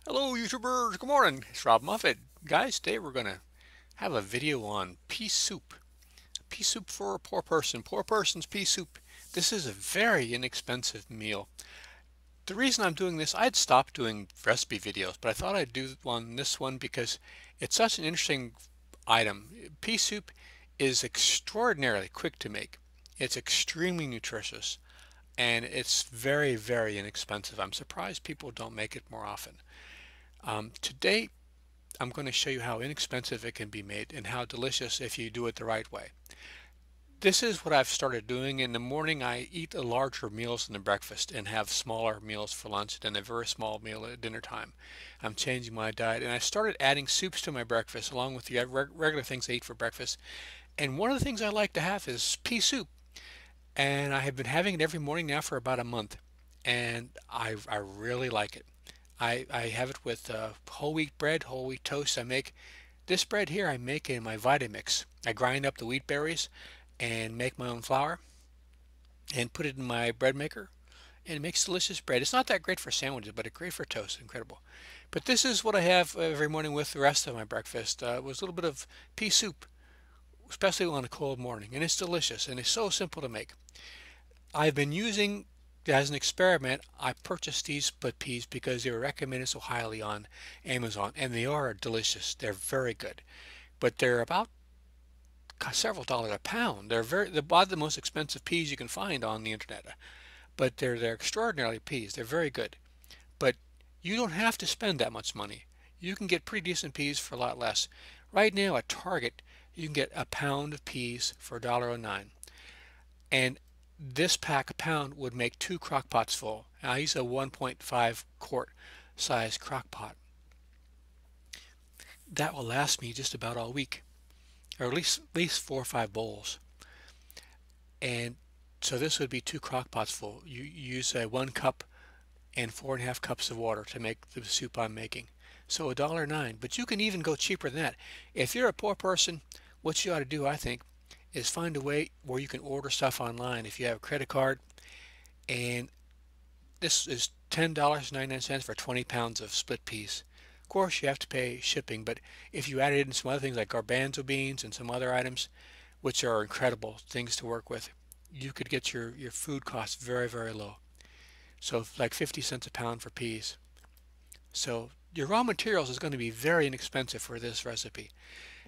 Hello YouTubers, good morning. It's Rob Muffet. Guys, today we're going to have a video on pea soup. Pea soup for a poor person. Poor person's pea soup. This is a very inexpensive meal. The reason I'm doing this, I'd stopped doing recipe videos, but I thought I'd do this one because it's such an interesting item. Pea soup is extraordinarily quick to make. It's extremely nutritious and it's very, very inexpensive. I'm surprised people don't make it more often. Today I'm going to show you how inexpensive it can be made and how delicious if you do it the right way. This is what I've started doing. In the morning I eat larger meals than the breakfast and have smaller meals for lunch and a very small meal at dinner time. I'm changing my diet and I started adding soups to my breakfast along with the regular things I eat for breakfast. And one of the things I like to have is pea soup. And I have been having it every morning now for about a month. And I really like it. I have it with whole wheat bread, whole wheat toast. I make this bread here, I make in my Vitamix. I grind up the wheat berries and make my own flour and put it in my bread maker and it makes delicious bread. It's not that great for sandwiches, but it's great for toast. Incredible. But this is what I have every morning with the rest of my breakfast. It was a little bit of pea soup, especially on a cold morning, and it's delicious and it's so simple to make. I've been using as an experiment, I purchased these split peas because they were recommended so highly on Amazon, and they are delicious. They're very good, but they're about several dollars a pound. They're about the most expensive peas you can find on the internet, but they're extraordinarily peas. They're very good, but you don't have to spend that much money. You can get pretty decent peas for a lot less. Right now at Target, you can get a pound of peas for $1.09. And this pack a pound would make 2 crock pots full. Now I use a 1.5 quart size crock pot. That will last me just about all week, or at least 4 or 5 bowls. And so this would be 2 crock pots full. You use a 1 cup and 4.5 cups of water to make the soup I'm making. So $1.09, but you can even go cheaper than that. If you're a poor person, what you ought to do, I think, is find a way where you can order stuff online if you have a credit card. And this is $10.99 for 20 pounds of split peas. Of course, you have to pay shipping, but if you added in some other things like garbanzo beans and some other items, which are incredible things to work with, you could get your food costs very, very low. So like 50 cents a pound for peas. So your raw materials is going to be very inexpensive for this recipe.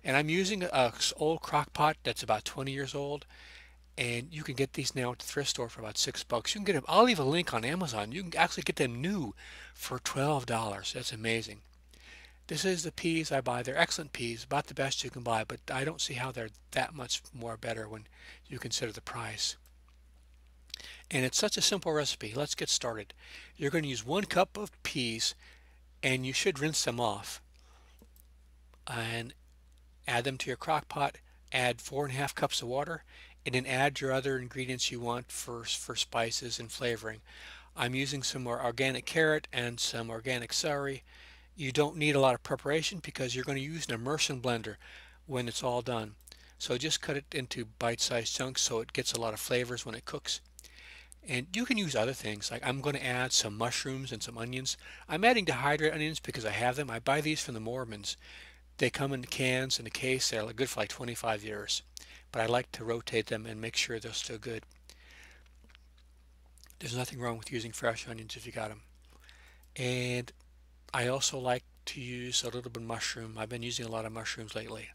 And I'm using a old crock pot that's about 20 years old, and you can get these now at the thrift store for about $6. You can get them. I'll leave a link on Amazon. You can actually get them new for $12. That's amazing. This is the peas I buy. They're excellent peas, about the best you can buy, but I don't see how they're that much more better when you consider the price. And it's such a simple recipe. Let's get started. You're going to use 1 cup of peas, and you should rinse them off. And add them to your crock pot, add 4.5 cups of water, and then add your other ingredients you want for spices and flavoring. I'm using some more organic carrot and some organic celery. You don't need a lot of preparation because you're going to use an immersion blender when it's all done. So just cut it into bite-sized chunks so it gets a lot of flavors when it cooks. And you can use other things, like I'm going to add some mushrooms and some onions. I'm adding dehydrated onions because I have them. I buy these from the Mormons. They come in cans in a case. They're good for like 25 years. But I like to rotate them and make sure they're still good. There's nothing wrong with using fresh onions if you got them. And I also like to use a little bit of mushroom. I've been using a lot of mushrooms lately,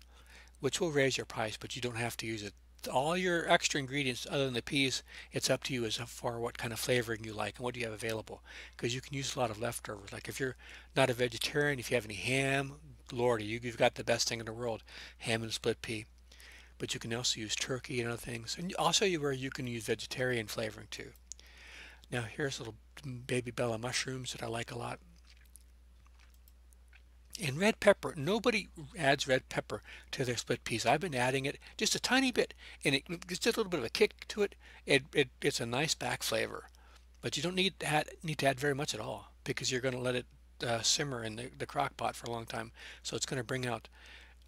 which will raise your price, but you don't have to use it. All your extra ingredients other than the peas, it's up to you as far what kind of flavoring you like and what do you have available, because you can use a lot of leftovers. Like if you're not a vegetarian, if you have any ham, Lordy, you've got the best thing in the world, ham and split pea. But you can also use turkey and other things, and I'll show you where you can use vegetarian flavoring too. Now here's little baby bella mushrooms that I like a lot. And red pepper, nobody adds red pepper to their split peas. I've been adding it just a tiny bit, and it gives just a little bit of a kick to it. It's a nice back flavor, but you don't need to add very much at all because you're going to let it simmer in the crock pot for a long time. So it's going to bring out.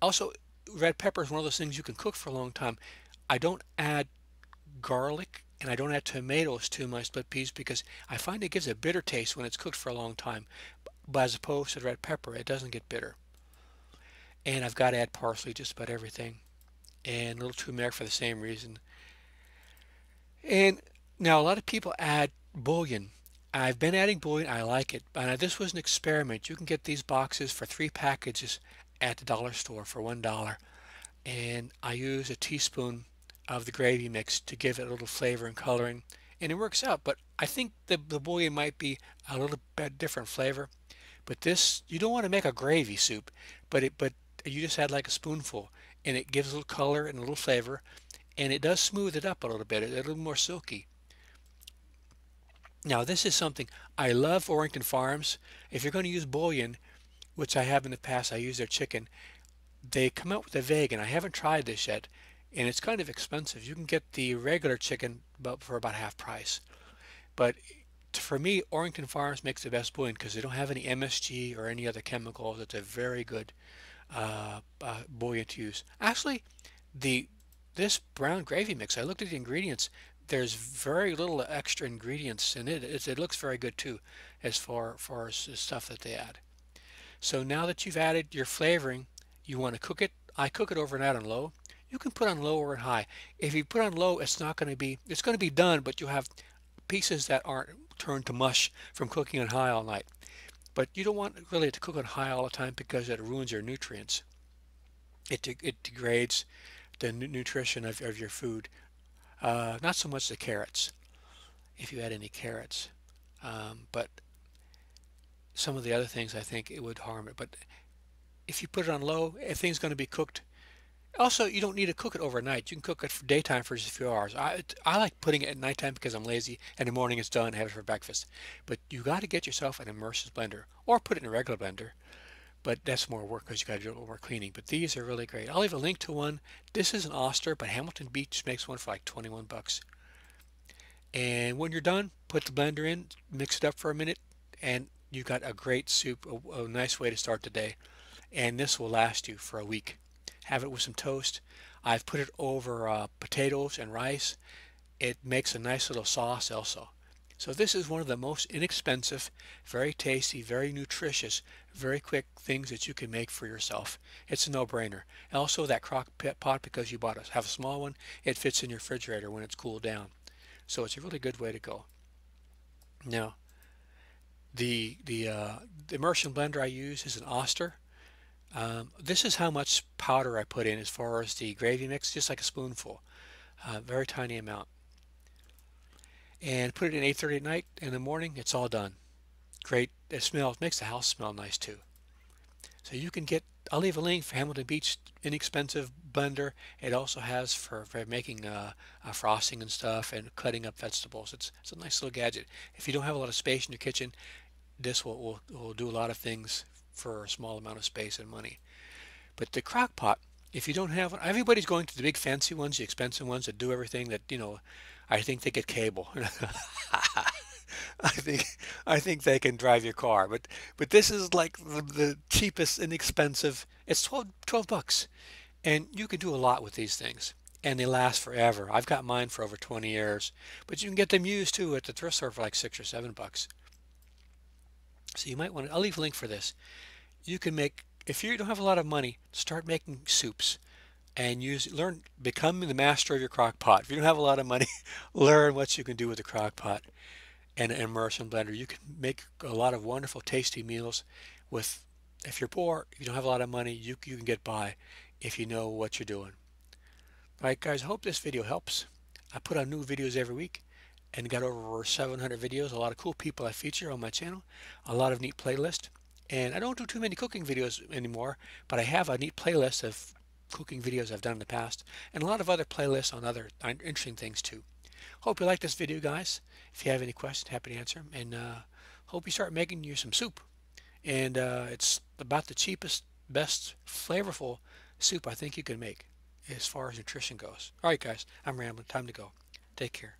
Also, red pepper is one of those things you can cook for a long time. I don't add garlic and I don't add tomatoes to my split peas because I find it gives a bitter taste when it's cooked for a long time. but as opposed to the red pepper, it doesn't get bitter. And I've got to add parsley just about everything, and a little turmeric for the same reason. And now a lot of people add bouillon. I've been adding bouillon. I like it. This was an experiment. You can get these boxes for 3 packages at the dollar store for $1. And I use a teaspoon of the gravy mix to give it a little flavor and coloring. And it works out. But I think the bouillon might be a little bit different flavor. But this, you don't want to make a gravy soup, but you just add like a spoonful, and it gives a little color and a little flavor, and it does smooth it up a little bit, a little more silky. Now this is something I love. Orrington Farms. If you're going to use bouillon, which I have in the past, I use their chicken. They come out with a vegan. I haven't tried this yet, and it's kind of expensive. You can get the regular chicken for about half price. But for me, Orrington Farms makes the best bouillon because they don't have any MSG or any other chemicals. It's a very good bouillon to use. Actually, this brown gravy mix, I looked at the ingredients. There's very little extra ingredients in it. It looks very good too, as far as the stuff that they add. So now that you've added your flavoring, you want to cook it. I cook it overnight on low. You can put on low or high. If you put on low, it's going to be done, but you'll have pieces that aren't turned to mush from cooking on high all night. But you don't want really to cook on high all the time because it ruins your nutrients. It degrades the nutrition of your food. Not so much the carrots, if you add any carrots, but some of the other things I think it would harm it. But if you put it on low, everything's going to be cooked. Also, you don't need to cook it overnight. You can cook it for daytime for just a few hours. I like putting it at nighttime because I'm lazy, and in the morning it's done, have it for breakfast. But you got to get yourself an immersion blender, or put it in a regular blender. But that's more work because you got to do a little more cleaning. But these are really great. I'll leave a link to one. This is an Oster, but Hamilton Beach makes one for like 21 bucks. And when you're done, put the blender in, mix it up for a minute, and you got a great soup, a nice way to start the day. And this will last you for a week. Have it with some toast. I've put it over potatoes and rice. It makes a nice little sauce also. So this is one of the most inexpensive, very tasty, very nutritious, very quick things that you can make for yourself. It's a no-brainer. Also, that crock pot, because you have a small one, it fits in your refrigerator when it's cooled down. So it's a really good way to go. Now, the immersion blender I use is an Oster. This is how much powder I put in as far as the gravy mix, just like a spoonful, very tiny amount. And put it in 8:30 at night. In the morning, it's all done. Great. It smells, makes the house smell nice too. So you can get, I'll leave a link for Hamilton Beach inexpensive blender. It also has for making frosting and stuff and cutting up vegetables. It's a nice little gadget. If you don't have a lot of space in your kitchen, this will do a lot of things for a small amount of space and money. But the crock pot, if you don't have one, everybody's going to the big fancy ones, the expensive ones that do everything that, I think they get cable. I think they can drive your car, but this is like the cheapest, inexpensive. It's 12 bucks, and you can do a lot with these things, and they last forever. I've got mine for over 20 years, but you can get them used too at the thrift store for like 6 or 7 bucks. So you might want to, I'll leave a link for this. You can make, if you don't have a lot of money, start making soups and become the master of your crock pot. If you don't have a lot of money, learn what you can do with the crock pot and an immersion blender. You can make a lot of wonderful, tasty meals with, if you're poor, if you don't have a lot of money, you can get by if you know what you're doing. All right, guys, I hope this video helps. I put on new videos every week and got over 700 videos. A lot of cool people I feature on my channel, a lot of neat playlists. And I don't do too many cooking videos anymore, but I have a neat playlist of cooking videos I've done in the past, and a lot of other playlists on other interesting things too. Hope you like this video, guys. If you have any questions, happy to answer them. And hope you start making you some soup. And it's about the cheapest, best, flavorful soup I think you can make as far as nutrition goes. All right, guys, I'm rambling. Time to go. Take care.